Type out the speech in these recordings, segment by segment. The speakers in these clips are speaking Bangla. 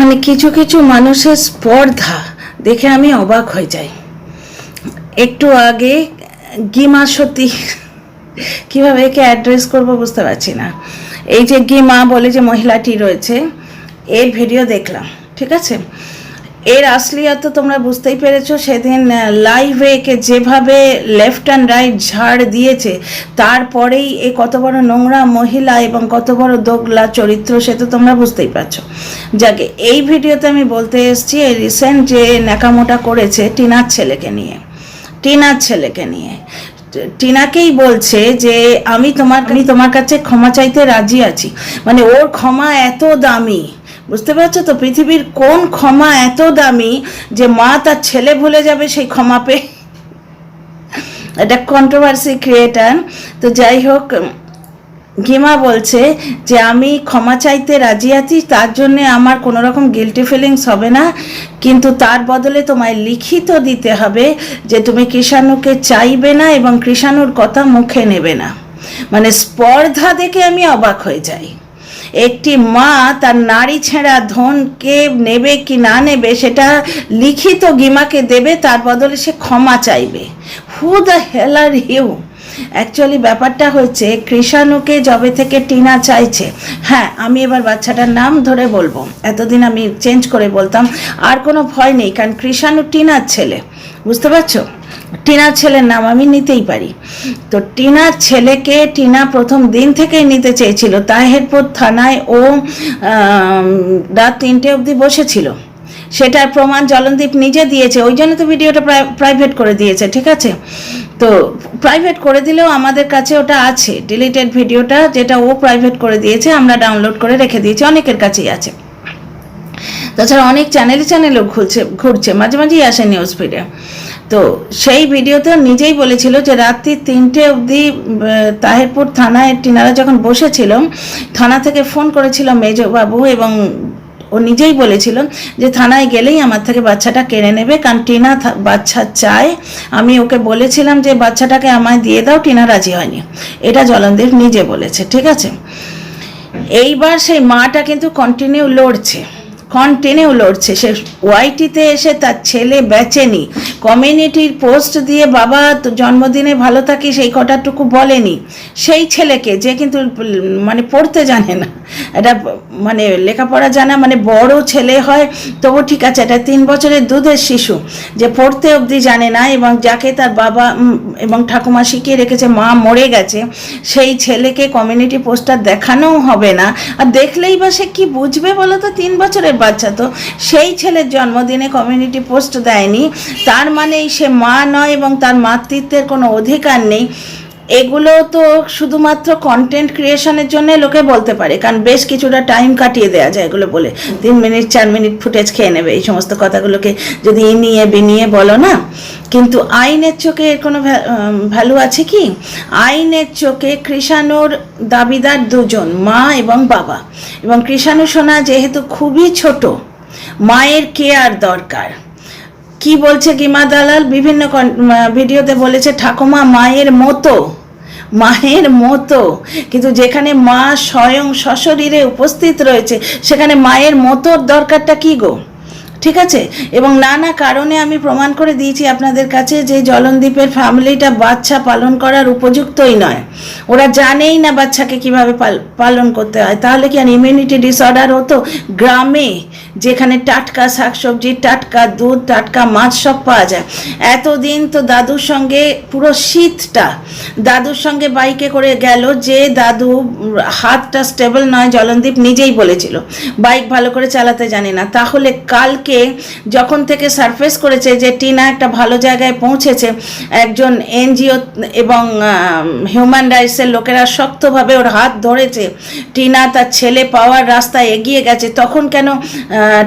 মানে কিছু কিছু মানুষের স্পর্ধা দেখে আমি অবাক হয়ে যাই। একটু আগে গিমা সতী, কীভাবে একে অ্যাড্রেস করবো বুঝতে পারছি না। এই যে গিমা বলে যে মহিলাটি রয়েছে, এর ভিডিও দেখলাম, ঠিক আছে। এর আসলিয়ত তোমরা বুঝতেই পেরেছো। সেদিন লাইভে একে যেভাবে লেফট অ্যান্ড রাইট ঝাড় দিয়েছে, তারপরেই এ কত বড় নোংরা মহিলা এবং কত বড় দোগলা চরিত্র সে তো তোমরা বুঝতেই পারছো। যাকে এই ভিডিওতে আমি বলতে এসেছি, এই রিসেন্ট যে ন্যাকামোটা করেছে টিনার ছেলেকে নিয়ে টিনাকেই বলছে যে আমি তোমার কাছে ক্ষমা চাইতে রাজি আছি। মানে ওর ক্ষমা এত দামি, বুঝতে পারছো তো? পৃথিবীর কোন ক্ষমা এত দামি যে মা তার ছেলে ভুলে যাবে সেই ক্ষমা পেয়ে? এটা কন্ট্রোভার্সি ক্রিয়েটার। তো যাই হোক, গিমা বলছে যে আমি ক্ষমা চাইতে রাজি আছি, তার জন্যে আমার কোনো রকম গিল্টি ফিলিংস হবে না, কিন্তু তার বদলে তোমায় লিখিত দিতে হবে যে তুমি কৃষাণুকে চাইবে না এবং কৃষাণুর কথা মুখে নেবে না। মানে স্পর্ধা দেখে আমি অবাক হয়ে যাই। একটি মা তার নারী ছেঁড়া ধনকে নেবে কি না নেবে সেটা লিখিত গিমাকে দেবে, তার বদলে সে ক্ষমা চাইবে। Who the hell are you? Actually ব্যাপারটা হচ্ছে, কৃষাণুকে যবে থেকে টিনা চাইছে, হ্যাঁ আমি এবার বাচ্চাটার নাম ধরে বলবো, এতদিন আমি চেঞ্জ করে বলতাম, আর কোনো ভয় নেই, কারণ কৃষাণু টিনার ছেলে, বুঝতে পারছো? টিনার ছেলের নাম আমি নিতেই পারি। তো টিনার ছেলেকে টিনা প্রথম দিন থেকেই নিতে চেয়েছিল। তাহেরপুর থানায় ও রাত 3টে অবধি বসেছিল, সেটার প্রমাণ জলনদীপ নিজে দিয়েছে। ওই জন্য তো ভিডিওটা প্রাইভেট করে দিয়েছে, ঠিক আছে? তো প্রাইভেট করে দিলেও আমাদের কাছে ওটা আছে, ডিলিটেড ভিডিওটা, যেটা ও প্রাইভেট করে দিয়েছে, আমরা ডাউনলোড করে রেখে দিয়েছি, অনেকের কাছেই আছে। তাছাড়া অনেক চ্যানেলেও ঘুরছে, মাঝে মাঝেই আসে নিউজ ফিডে। তো সেই ভিডিওতে নিজেই বলেছিল যে রাত্রি 3টে অবধি তাহেরপুর থানায় টিনারা যখন বসেছিল, থানা থেকে ফোন করেছিল মেজবাবু, এবং ও নিজেই বলেছিল যে থানায় গেলেই আমার থেকে বাচ্চাটা কেড়ে নেবে, কারণ টিনা বাচ্চা চায়। আমি ওকে বলেছিলাম যে বাচ্চাটাকে আমায় দিয়ে দাও, টিনা রাজি হয়নি। এটা জলনদীপ নিজে বলেছে, ঠিক আছে? এইবার সেই মাটা কিন্তু কন্টিনিউ লড়ছে। সে ওয়াইটিতে এসে তার ছেলে বেচেনি, কমিউনিটির পোস্ট দিয়ে বাবা জন্মদিনে ভালো থাকি সেই কথাটুকু বলেনি। সেই ছেলেকে, যে কিন্তু মানে পড়তে জানে না, এটা মানে লেখাপড়া জানা, মানে বড় ছেলে হয় তবু ঠিক আছে, এটা 3 বছরের দুধের শিশু যে পড়তে অবধি জানে না, এবং যাকে তার বাবা এবং ঠাকুমা শিখিয়ে রেখেছে, মা মরে গেছে, সেই ছেলেকে কমিউনিটি পোস্টার দেখানোও হবে না। আর দেখলেই বা সে কি বুঝবে বলো তো? 3 বছরের বাচ্চা। তো সেই ছেলের জন্মদিনে কমিউনিটি পোস্ট দেয়নি, তার মানেই সে মা নয় এবং তার মাতৃত্বের কোনো অধিকার নেই। এগুলো তো শুধুমাত্র কন্টেন্ট ক্রিয়েশনের জন্য লোকে বলতে পারে, কারণ বেশ কিছুটা টাইম কাটিয়ে দেওয়া যায় এগুলো বলে। 3 মিনিট 4 মিনিট ফুটেজ খেয়ে নেবে এই সমস্ত কথাগুলোকে যদি ইনিয়ে বিনিয়ে বলো না। কিন্তু আইনের চোখে এর কোনো ভ্যালু আছে কি? আইনের চোখে কৃষাণুর দাবিদার দুজন, মা এবং বাবা। এবং কৃষাণু সোনা যেহেতু খুবই ছোট, মায়ের কেয়ার দরকার। কি বলছে গিমা দালাল বিভিন্ন ভিডিওতে বলেছে, ঠাকুমা মায়ের মতো, কিন্তু যেখানে মা স্বয়ং সশরীরে উপস্থিত রয়েছে, সেখানে মায়ের মতোর দরকারটা কি গো? ঠিক আছে? এবং নানা কারণে আমি প্রমাণ করে দিয়েছি আপনাদের কাছে যে জলনদীপের ফ্যামিলিটা বাচ্চা পালন করার উপযুক্তই নয়। ওরা জানেই না বাচ্চাকে কিভাবে পালন করতে হয়। তাহলে কি আর ইমিউনিটি ডিসঅর্ডার হতো? গ্রামে যেখানে টাটকা শাকসবজি, টাটকা দুধ, টাটকা মাছ সব পাওয়া যায়। এতদিন তো দাদুর সঙ্গে পুরো শীতটা দাদুর সঙ্গে বাইকে করে গেল, যে দাদু হাতটা স্টেবল নয়, জলনদীপ নিজেই বলেছিল, বাইক ভালো করে চালাতে জানে না। তাহলে কালকে যখন থেকে সারফেস করেছে যে টিনা একটা ভালো জায়গায় পৌঁছেছে, একজন এনজিও এবং হিউম্যান রাইটসের লোকেরা শক্তভাবে ওর হাত ধরেছে, টিনা তার ছেলে পাওয়ার রাস্তায় এগিয়ে গেছে, তখন কেন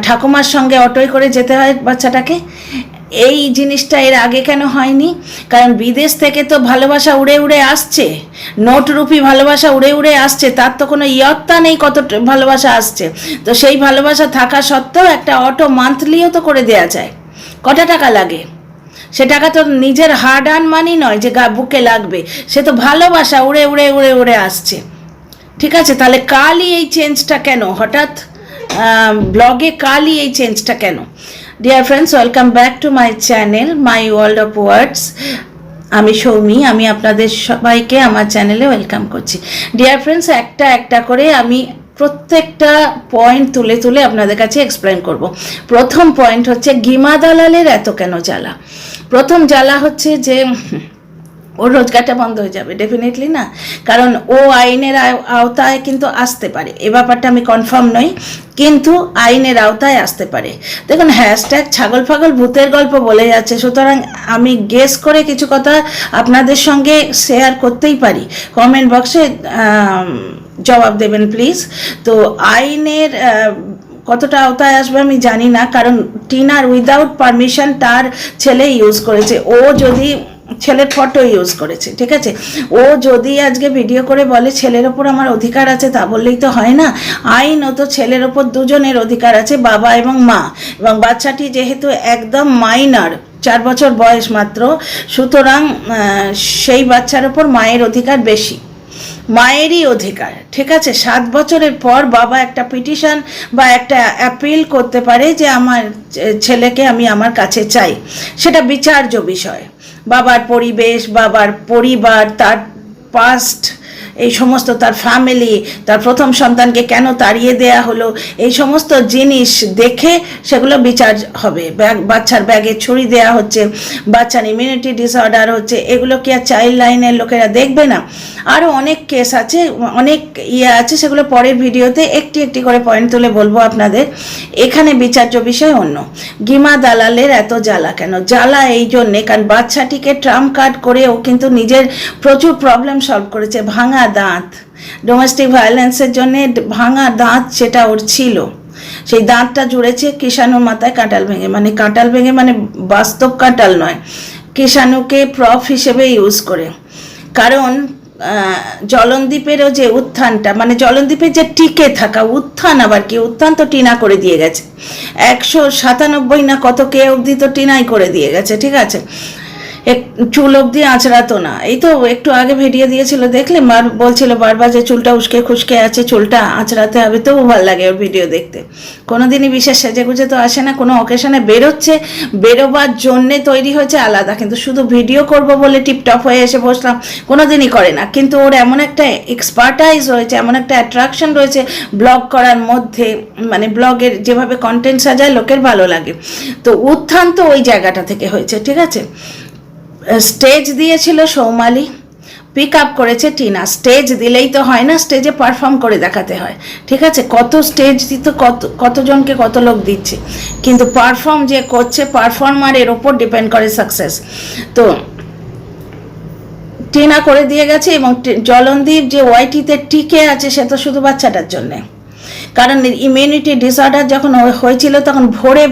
ঠাকুমার সঙ্গে অটোয় করে যেতে হয় বাচ্চাটাকে? এই জিনিসটা এর আগে কেন হয়নি? কারণ বিদেশ থেকে তো ভালোবাসা উড়ে উড়ে আসছে, নোটরূপী ভালোবাসা উড়ে উড়ে আসছে, তার তো কোনো ইয়ত্তা নেই কত ভালোবাসা আসছে। তো সেই ভালোবাসা থাকা সত্ত্বেও একটা অটো মান্থলিও তো করে দেয়া যায়। কটা টাকা লাগে? সে টাকা তো নিজের হার্ড আর্ন মানি নয় যে বুকে লাগবে, সে তো ভালোবাসা উড়ে উড়ে আসছে। ঠিক আছে, তাহলে কালই এই চেঞ্জটা কেন হঠাৎ? ব্লগে কালই এই চেঞ্জটা কেন? Dear friends, welcome back to my channel my world of words. আমি সৌমি, আমি আপনাদের সবাইকে আমার চ্যানেলে ওয়েলকাম করছি। ডিয়ার ফ্রেন্ডস, একটা করে আমি প্রত্যেকটা পয়েন্ট তুলে তুলে আপনাদের কাছে এক্সপ্লেন করব। প্রথম পয়েন্ট হচ্ছে গিমা দালালের এত কেন জ্বালা। প্রথম জ্বালা হচ্ছে যে ওর রোজগারটা বন্ধ হয়ে যাবে, ডেফিনেটলি না, কারণ ও আইনের আওতায় কিন্তু আসতে পারে। এ ব্যাপারটা আমি কনফার্ম নই, কিন্তু আইনের আওতায় আসতে পারে। দেখুন, হ্যাশট্যাগ ছাগল ফাগল ভূতের গল্প বলে যাচ্ছে, সুতরাং আমি গেস করে কিছু কথা আপনাদের সঙ্গে শেয়ার করতেই পারি। কমেন্ট বক্সে জবাব দেবেন প্লিজ। তো আইনের কতটা আওতায় আসবে আমি জানি না, কারণ টিনার উইদাউট পারমিশন তার ছেলে ইউজ করেছে। ও যদি ছেলের ফটো ইউজ করেছে, ঠিক আছে, ও যদি আজকে ভিডিও করে বলে ছেলের ওপর আমার অধিকার আছে, তা বললেই তো হয় না। আইনত ছেলের ওপর দুজনের অধিকার আছে, বাবা এবং মা। এবং বাচ্চাটি যেহেতু একদম মাইনর, 4 বছর বয়স মাত্র, সুতরাং সেই বাচ্চার ওপর মায়ের অধিকার বেশি, মায়েরই অধিকার, ঠিক আছে। 7 বছরের পর বাবা একটা পিটিশন বা একটা অ্যাপিল করতে পারে যে আমার ছেলেকে আমি আমার কাছে চাই, সেটা বিচার্য বিষয়। বাবার পরিবেশ, বাবার পরিবার, তার পাস্ট, এই সমস্ত, তার ফ্যামিলি, তার প্রথম সন্তানকে কেন তাড়িয়ে দেয়া হলো, এই সমস্ত জিনিস দেখে সেগুলো বিচার হবে। বাচ্চার ব্যাগে ছুরি দেয়া হচ্ছে, বাচ্চার ইমিউনিটি ডিসঅর্ডার হচ্ছে, এগুলো কি আর চাইল্ড লাইনের লোকেরা দেখবে না? আরও অনেক কেস আছে, অনেক আছে, সেগুলো পরের ভিডিওতে একটি করে পয়েন্ট তুলে বলবো আপনাদের। এখানে বিচার্য বিষয় অন্য। গিমা দালালের এত জ্বালা কেন? জ্বালা এই জন্যে, কারণ বাচ্চাটিকে ট্রাম্প কার্ড করে ও কিন্তু নিজের প্রচুর প্রবলেম সলভ করেছে। ভাঙা দাঁত, ডোমেস্টিক ভায়োলেন্সের জন্যে ভাঙা দাঁত সেটা ওর ছিল, সেই দাঁতটা জুড়েছে কিষাণুর মাথায় কাঁটাল ভেঙে, মানে কাঁটাল ভেঙে মানে বাস্তব কাঁটাল নয়, কিষাণুকে প্রফ হিসেবে ইউজ করে। কারণ জলনদীপেরও যে উত্থানটা, মানে জলনদীপের যে টিকে থাকা উত্থান, আবার কি উত্থান তো টিনা করে দিয়ে গেছে, 197 না কত কে অবধি তো টিনাই করে দিয়ে গেছে, ঠিক আছে। চুল অবধি আঁচড়াতো না, এই তো একটু আগে ভিডিও দিয়েছিল, দেখলে বলছিল বারবার যে চুলটা উস্কে খুশকে আছে, চুলটা আঁচড়াতে হবে। তবু ভালো লাগে ওর ভিডিও দেখতে। কোনোদিনই বিশেষ সেজে গুজে তো আসে না, কোনো অকেশনে বেরোচ্ছে, বেরোবার জন্যে তৈরি হয়েছে আলাদা, কিন্তু শুধু ভিডিও করব বলে টিপটপ হয়ে এসে বসলাম কোনোদিনই করে না। কিন্তু ওর এমন একটা এক্সপার্টাইজ রয়েছে, এমন একটা অ্যাট্রাকশন রয়েছে ব্লগ করার মধ্যে, মানে ব্লগের যেভাবে কন্টেন্ট সাজায় লোকের ভালো লাগে। তো উত্থান তো ওই জায়গাটা থেকে হয়েছে, ঠিক আছে। স্টেজ দিয়েছিল সৌমালি, পিক আপ করেছে টিনা। স্টেজ দিলেই তো হয় না, স্টেজে পারফর্ম করে দেখাতে হয়, ঠিক আছে। কত স্টেজ দিত, কতজনকে কত লোক দিচ্ছে, কিন্তু পারফর্ম যে করছে, পারফর্মারের ওপর ডিপেন্ড করে সাকসেস। তো টিনা করে দিয়ে গেছে। এবং জলনদীপ যে ওয়াইটিতে টিকে আছে, সে তো শুধু বাচ্চাটার জন্যে, কারণ ইমিউনিটি ডিসঅর্ডার যখন হয়েছিল তখন ভোরে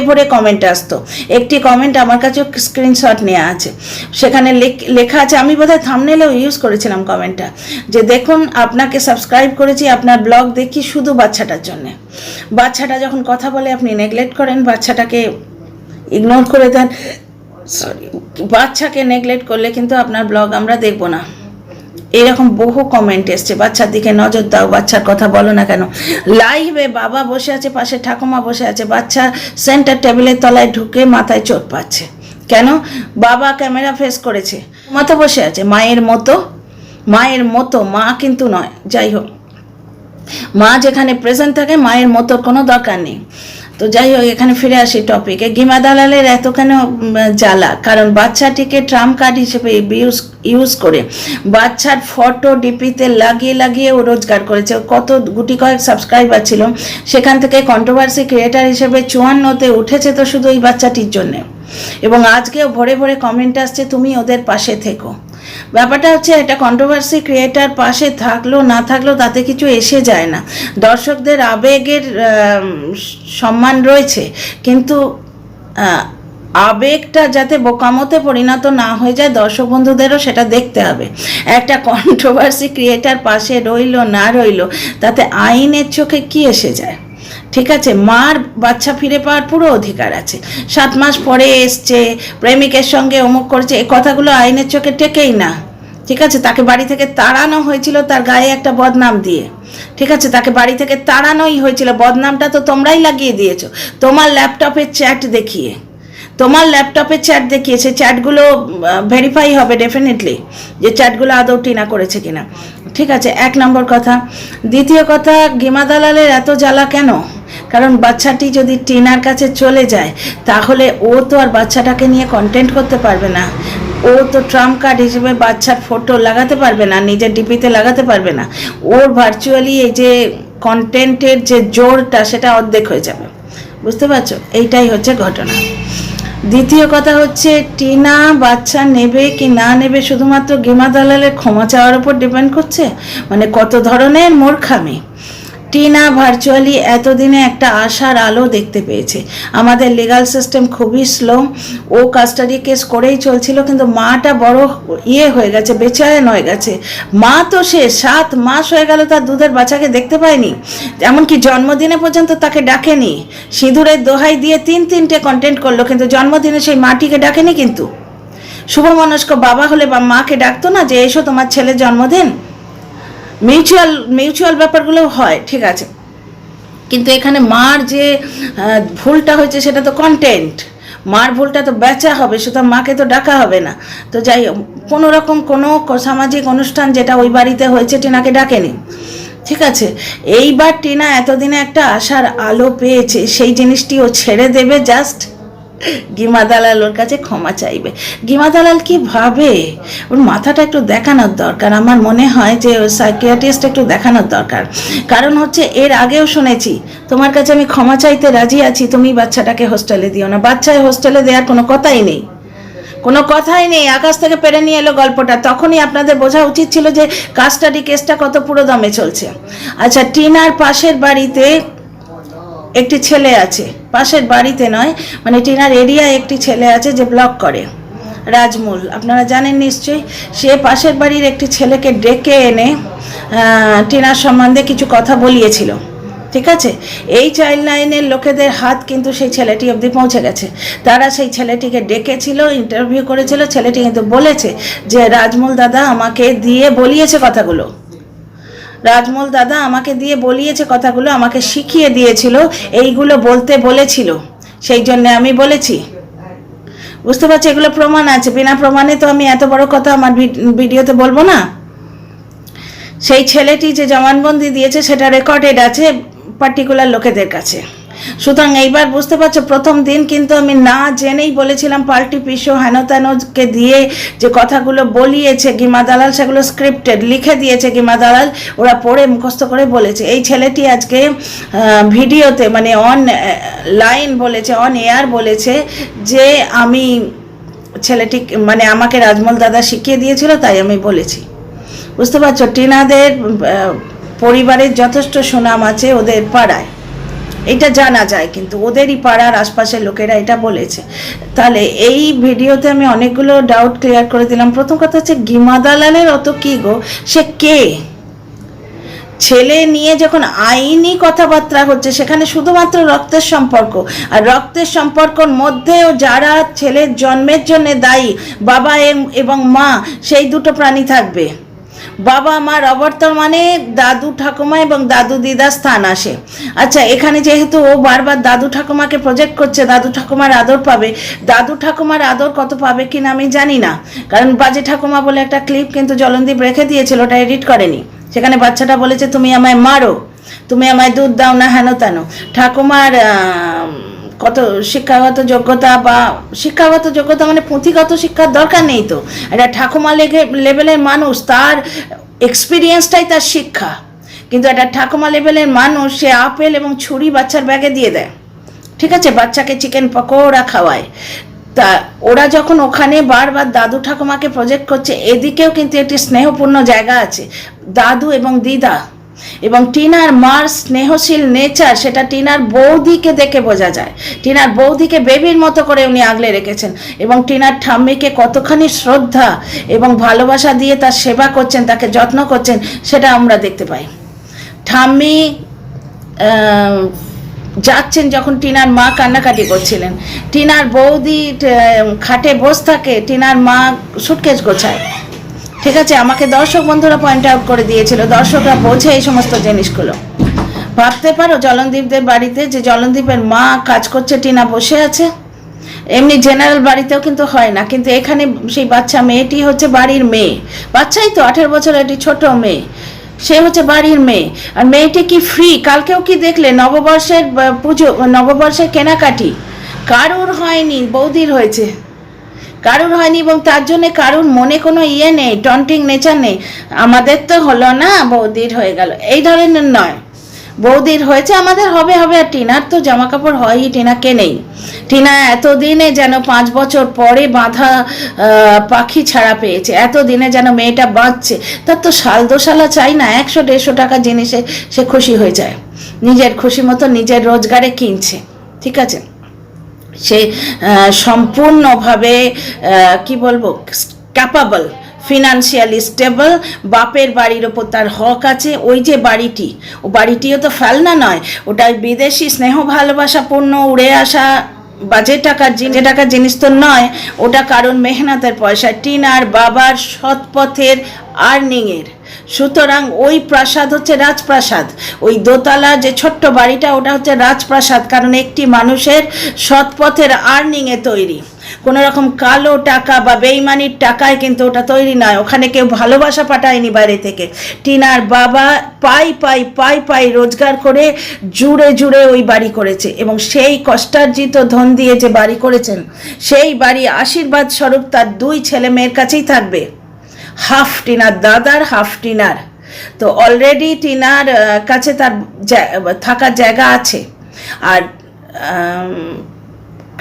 ভোরে কমেন্ট আসতো। একটি কমেন্ট আমার কাছে স্ক্রিনশট নেওয়া আছে, সেখানে লেখা আছে, আমি বোধহয় থাম্বনেলেও ইউজ করেছিলাম কমেন্টটা, যে দেখুন আপনাকে সাবস্ক্রাইব করেছি, আপনার ব্লগ দেখি শুধু বাচ্চাটার জন্যে। বাচ্চাটা যখন কথা বলে আপনি নেগলেক্ট করেন, বাচ্চাটাকে ইগনোর করে দেন, বাচ্চাকে নেগলেক্ট করলে কিন্তু আপনার ব্লগ আমরা দেখব না। এরকম বহু কমেন্ট এসছে, বাচ্চার দিকে নজর দাও, বাচ্চার কথা বলো না কেন। লাইভে বাবা বসে আছে, পাশে ঠাকুমা বসে আছে, বাচ্চা সেন্টার টেবিলের তলায় ঢুকে মাথায় চোট পাচ্ছে কেন? বাবা ক্যামেরা ফেস করেছে, মতো বসে আছে, মায়ের মতো, মা কিন্তু নয়। যাই হোক, মা যেখানে প্রেজেন্ট থাকে, মায়ের মতো কোনো দরকার নেই। তো যাই হোক, এখানে ফিরে আসি টপিকে। গিমা দালালের এত কেন জ্বালা? কারণ বাচ্চাটিকে ট্রাম্প কার্ড হিসেবে ইউজ করে বাচ্চার ফটো ডিপিতে লাগিয়ে ও রোজগার করেছে। কত গুটি কয়েক সাবস্ক্রাইবার ছিল, সেখান থেকে কন্ট্রোভার্সি ক্রিয়েটার হিসেবে 54তে উঠেছে তো শুধু ওই বাচ্চাটির জন্যে। এবং আজকেও ভোরে কমেন্ট আসছে, তুমি ওদের পাশে থেকো। ব্যাপারটা হচ্ছে, একটা কন্ট্রোভার্সি ক্রিয়েটার পাশে থাকলো না থাকলো তাতে কিছু এসে যায় না। দর্শকদের আবেগের সম্মান রয়েছে, কিন্তু আবেগটা যাতে বোকামতে পরিণত না হয়ে যায়, দর্শক বন্ধুদেরও সেটা দেখতে হবে। একটা কন্ট্রোভার্সি ক্রিয়েটার পাশে রইল না রইল তাতে আইনের চোখে কি এসে যায়? ঠিক আছে, মার বাচ্চা ফিরে পাওয়ার পুরো অধিকার আছে। 7 মাস পরে এসছে, প্রেমিকের সঙ্গে অমুক করছে, এই কথাগুলো আইনের চোখে টেকেই না, ঠিক আছে, তাকে বাড়ি থেকে তাড়ানো হয়েছিল তার গায়ে একটা বদনাম দিয়ে। ঠিক আছে, তাকে বাড়ি থেকে তাড়ানোই হয়েছিল, বদনামটা তো তোমরাই লাগিয়ে দিয়েছো তোমার ল্যাপটপের চ্যাট দেখিয়ে। তোমার ল্যাপটপে চ্যাট দেখিয়ে, সেই চ্যাটগুলো ভেরিফাই হবে ডেফিনেটলি যে চ্যাটগুলো আদৌ টিনা করেছে কিনা। ঠিক আছে, 1 নম্বর কথা। দ্বিতীয় কথা, গিমা দালালের এত জ্বালা কেন? কারণ বাচ্চাটি যদি টিনার কাছে চলে যায় তাহলে ও তো আর বাচ্চাটাকে নিয়ে কন্টেন্ট করতে পারবে না, ও তো ট্রাম্প কার্ড হিসেবে বাচ্চার ফটো লাগাতে পারবে না, নিজের ডিপিতে লাগাতে পারবে না। ওর ভার্চুয়ালি এই যে কন্টেন্টের যে জোরটা সেটা অর্ধেক হয়ে যাবে। বুঝতে পারছো? এইটাই হচ্ছে ঘটনা। দ্বিতীয় কথা হচ্ছে, টিনা বাচ্চা নেবে কি না নেবে শুধুমাত্র গিমা দালালের ক্ষমা চাওয়ার উপর ডিপেন্ড করছে। মানে কত ধরনের মূর্খামি। টিনা ভার্চুয়ালি এতদিনে একটা আশার আলো দেখতে পেয়েছে। আমাদের লিগাল সিস্টেম খুবই স্লো, ও কাস্টাডি কেস করেই চলছিল, কিন্তু মাটা বড় হয়ে গেছে, বেচায়ন হয়ে গেছে। মা তো সে 7 মাস হয়ে গেল তার দুধের বাচ্চাকে দেখতে পায়নি, এমনকি জন্মদিনে পর্যন্ত তাকে ডাকেনি। সিঁদুরের দোহাই দিয়ে 3-3টে কন্টেন্ট করলো, কিন্তু জন্মদিনে সেই মাটিকে ডাকেনি। কিন্তু শুভমনস্ক বাবা হলে বা মাকে ডাকতো না যে এসো তোমার ছেলের জন্মদিন? মিউচুয়াল ব্যাপারগুলো হয়, ঠিক আছে, কিন্তু এখানে মার যে ভুলটা হয়েছে সেটা তো কন্টেন্ট, মার ভুলটা তো বেচা হবে, সুতরাং মাকে তো ডাকা হবে না। তো যাই হোক, কোনো রকম কোনো সামাজিক অনুষ্ঠান যেটা ওই বাড়িতে হয়েছে টিনাকে ডাকেনি। ঠিক আছে, এইবার টিনা এতদিনে একটা আশার আলো পেয়েছে, সেই জিনিসটি ও ছেড়ে দেবে জাস্ট গিমা দালাল ওর কাছে ক্ষমা চাইবে। গিমা দালাল কি ভাবে, ওর মাথাটা একটু দেখানোর দরকার। আমার মনে হয় যে ওর সাইকিয়াট্রিস্ট একটু দেখানোর দরকার। কারণ হচ্ছে এর আগেও শুনেছি, তোমার কাছে আমি ক্ষমা চাইতে রাজি আছি, তুমি বাচ্চাটাকে হোস্টেলে দিও না। বাচ্চায় হোস্টেলে দেওয়ার কোনো কথাই নেই, কোনো কথাই নেই। আকাশ থেকে পেরে নিয়ে এলো গল্পটা, তখনই আপনাদের বোঝা উচিত ছিল যে কাস্টাডি কেসটা কত পুরো দমে চলছে। আচ্ছা, টিনার পাশের বাড়িতে একটি ছেলে আছে, পাশের বাড়িতে নয়, মানে টিনার এরিয়ায় একটি ছেলে আছে যে ব্লগ করে, রাজমূল, আপনারা জানেন নিশ্চয়ই। সে পাশের বাড়ির একটি ছেলেকে ডেকে এনে টিনার সম্বন্ধে কিছু কথা বলিয়েছিল। ঠিক আছে, এই চাইল্ড লাইনের লোকেদের হাত কিন্তু সেই ছেলেটি অবধি পৌঁছে গেছে। তারা সেই ছেলেটিকে ডেকেছিল, ইন্টারভিউ করেছিল। ছেলেটি কিন্তু বলেছে যে রাজমূল দাদা আমাকে দিয়ে বলিয়েছে কথাগুলো, রাজমল দাদা আমাকে দিয়ে বলিয়েছে কথাগুলো, আমাকে শিখিয়ে দিয়েছিল, এইগুলো বলতে বলেছিল, সেই জন্য আমি বলেছি। বুঝতে পারছি, এগুলো প্রমাণ আছে, বিনা প্রমাণে তো আমি এত বড় কথা আমার ভিডিওতে বলবো না। সেই ছেলেটি যে জবানবন্দি দিয়েছে সেটা রেকর্ডেড আছে পার্টিকুলার লোকেদের কাছে। সুতরাং এইবার বুঝতে পারছো, প্রথম দিন কিন্তু আমি না জেনেই বলেছিলাম পাল্টি পিসো হেন তেনকে দিয়ে যে কথাগুলো বলিয়েছে গিমা দালাল, সেগুলো স্ক্রিপ্টেড, লিখে দিয়েছে গিমা দালাল, ওরা পড়ে মুখস্থ করে বলেছে। এই ছেলেটি আজকে ভিডিওতে মানে অন লাইন বলেছে, অন এয়ার বলেছে যে আমি ছেলেটি মানে আমাকে রাজমল দাদা শিখিয়ে দিয়েছিল তাই আমি বলেছি। বুঝতে পারছো, টিনাদের পরিবারের যথেষ্ট সুনাম আছে ওদের পাড়ায়, এটা জানা যায়, কিন্তু ওদেরই পাড়ার আশপাশের লোকেরা এটা বলেছে। তাহলে এই ভিডিওতে আমি অনেকগুলো ডাউট ক্লিয়ার করে দিলাম। প্রথম কথা হচ্ছে, গিমা দালালের অত কি গো, সে কে? ছেলে নিয়ে যখন আইনি কথাবার্তা হচ্ছে সেখানে শুধুমাত্র রক্তের সম্পর্ক, আর রক্তের সম্পর্কর মধ্যেও যারা ছেলের জন্মের জন্য দায়ী, বাবা এবং মা, সেই দুটো প্রাণী থাকবে। বাবা মার অবর্তমানে দাদু ঠাকুমা এবং দাদু দিদার স্থান আসে। আচ্ছা, এখানে যেহেতু ও বারবার দাদু ঠাকুমাকে প্রজেক্ট করছে, দাদু ঠাকুমার আদর পাবে, দাদু ঠাকুমার আদর কত পাবে কিনা আমি জানি না, কারণ বাজে ঠাকুমা বলে একটা ক্লিপ কিন্তু জলনদীপ রেখে দিয়েছিল, ওটা এডিট করেনি। সেখানে বাচ্চাটা বলেছে তুমি আমায় মারো, তুমি আমায় দুধ দাও না, হেন তেন। ঠাকুমার কত শিক্ষাগত যোগ্যতা, বা শিক্ষাগত যোগ্যতা মানে পুঁথিগত শিক্ষার দরকার নেই তো, এটা ঠাকুমা লেভেলের মানুষ, তার এক্সপিরিয়েন্সটাই তার শিক্ষা। কিন্তু একটা ঠাকুমা লেভেলের মানুষ সে আপেল এবং ছুরি বাচ্চার ব্যাগে দিয়ে দেয়, ঠিক আছে, বাচ্চাকে চিকেন পকোড়া খাওয়ায়। তা ওরা যখন ওখানে বারবার দাদু ঠাকুমাকে প্রজেক্ট করছে, এদিকেও কিন্তু একটি স্নেহপূর্ণ জায়গা আছে, দাদু এবং দিদা। এবং টিনার মার স্নেহশীল নেচার সেটা টিনার বৌদিকে দেখে বোঝা যায়। টিনার বৌদিকে বেবির মতো করে উনি আগলে রেখেছেন, এবং টিনার ঠাম্মিকে কতখানি শ্রদ্ধা এবং ভালোবাসা দিয়ে তার সেবা করছেন, তাকে যত্ন করছেন, সেটা আমরা দেখতে পাই। ঠাম্মি যাচ্ছেন যখন টিনার মা কান্নাকাটি করছিলেন, টিনার বৌদি খাটে বসে থাকে, টিনার মা সুটকেস গোছায়, ঠিক আছে, আমাকে দর্শক বন্ধুরা পয়েন্ট আউট করে দিয়েছিল, দর্শকরা বোঝে এই সমস্ত জিনিসগুলো। ভাবতে পারো জলনদীপদের বাড়িতে যে জলনদীপের মা কাজ করছে, টিনা বসে আছে। এমনি জেনারেল বাড়িতেও কিন্তু হয় না, কিন্তু এখানে সেই বাচ্চা মেয়েটি হচ্ছে বাড়ির মেয়ে, বাচ্চাই তো 18 বছরের একটি ছোট মেয়ে, সে হচ্ছে বাড়ির মেয়ে। আর মেয়েটি কি ফ্রি? কালকেও কি দেখলে নববর্ষের পুজো, নববর্ষের কেনাকাটি কারুর হয়নি, বৌদির হয়েছে, কারুর হয়নি। এবং তার জন্যে কারুর মনে কোনো ইয়ে নেই, টন্টিং নেচার নেই, আমাদের তো হলো না বৌদির হয়ে গেল, এই ধরনের নয়। বৌদির হয়েছে, আমাদের হবে হবে। আর টিনার তো জামা কাপড় হয়ই, টিনা কেনেই। টিনা এতদিনে যেন 5 বছর পরে বাঁধা পাখি ছাড়া পেয়েছে, এতদিনে যেন মেয়েটা বাঁচছে। তার তো সাল দোসালা চাই না, 100-150 টাকা জিনিসে সে খুশি হয়ে যায়, নিজের খুশি মতো নিজের রোজগারে কিনছে। ঠিক আছে, সে সম্পূর্ণভাবে কি বলবো, ক্যাপাবল, ফিনান্সিয়ালি স্টেবল। বাপের বাড়ির ওপর তার হক আছে। ওই যে বাড়িটি, ও বাড়িটিও তো ফেলনা নয়, ওটা বিদেশি স্নেহ ভালোবাসাপূর্ণ উড়ে আসা বাজে টাকার জিনিস তো নয়, ওটা কারণ মেহনতের পয়সা, টিনার বাবার সৎ পথের আর্নিংয়ের। সুতরাং ওই প্রাসাদ হচ্ছে রাজপ্রাসাদ, ওই দোতলা যে ছোট্ট বাড়িটা ওটা হচ্ছে রাজপ্রাসাদ, কারণ একটি মানুষের সৎ পথের আর্নিংয়ে তৈরি। কোনো রকম কালো টাকা বা বেইমানির টাকায় কিন্তু ওটা তৈরি নয়, ওখানে কেউ ভালোবাসা পাঠায়নি বাইরে থেকে। টিনার বাবা পাই রোজগার করে জুড়ে জুড়ে ওই বাড়ি করেছে, এবং সেই কষ্টার্জিত ধন দিয়ে যে বাড়ি করেছেন, সেই বাড়ি আশীর্বাদ স্বরূপ তার 2 ছেলে মেয়ের কাছেই থাকবে, হাফ টিনার দাদার, হাফ টিনার। তো অলরেডি টিনার কাছে তার থাকার জায়গা আছে। আর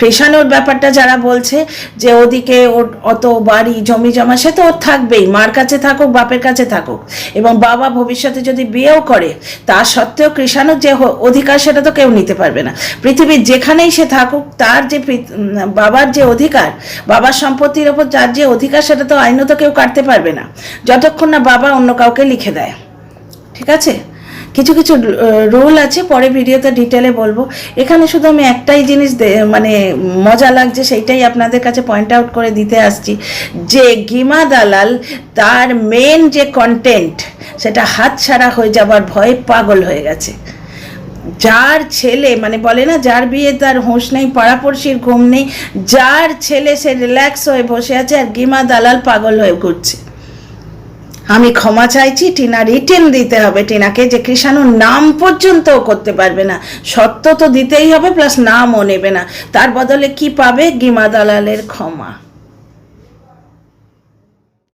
কৃষাণুর ব্যাপারটা যারা বলছে যে ওদিকে ওর অত বাড়ি জমি জমা, সে তো ওর থাকবেই, মার কাছে থাকুক বাপের কাছে থাকুক, এবং বাবা ভবিষ্যতে যদি বিয়েও করে তা সত্ত্বেও কৃষাণুর যে অধিকার সেটা তো কেউ নিতে পারবে না। পৃথিবীর যেখানেই সে থাকুক, তার যে বাবার যে অধিকার, বাবার সম্পত্তির ওপর যার যে অধিকার, সেটা তো আইনত কেউ কাটতে পারবে না, যতক্ষণ না বাবা অন্য কাউকে লিখে দেয়। ঠিক আছে, কিছু কিছু রুল আছে, পরে ভিডিওতে ডিটেলে বলবো। এখানে শুধু আমি একটাই জিনিস মানে মজা লাগছে, সেইটাই আপনাদের কাছে পয়েন্ট আউট করে দিতে আসছি, যে গিমা দালাল তার মেন যে কন্টেন্ট, সেটা হাতছাড়া হয়ে যাবার ভয়ে পাগল হয়ে গেছে। যার ছেলে, মানে বলে না যার বিয়ে তার হুঁশ নেই, পাড়াপড়শির ঘুম নেই, যার ছেলে সে রিল্যাক্স হয়ে বসে আছে, আর গিমা দালাল পাগল হয়ে ঘুরছে। আমি ক্ষমা চাইছি, টিনা রিটেন দিতে হবে টিনাকে, যে কৃষাণুর নাম পর্যন্তও করতে পারবে না, সত্য তো দিতেই হবে, প্লাস নামও নেবে না, তার বদলে কি পাবে? গিমা দালালের ক্ষমা।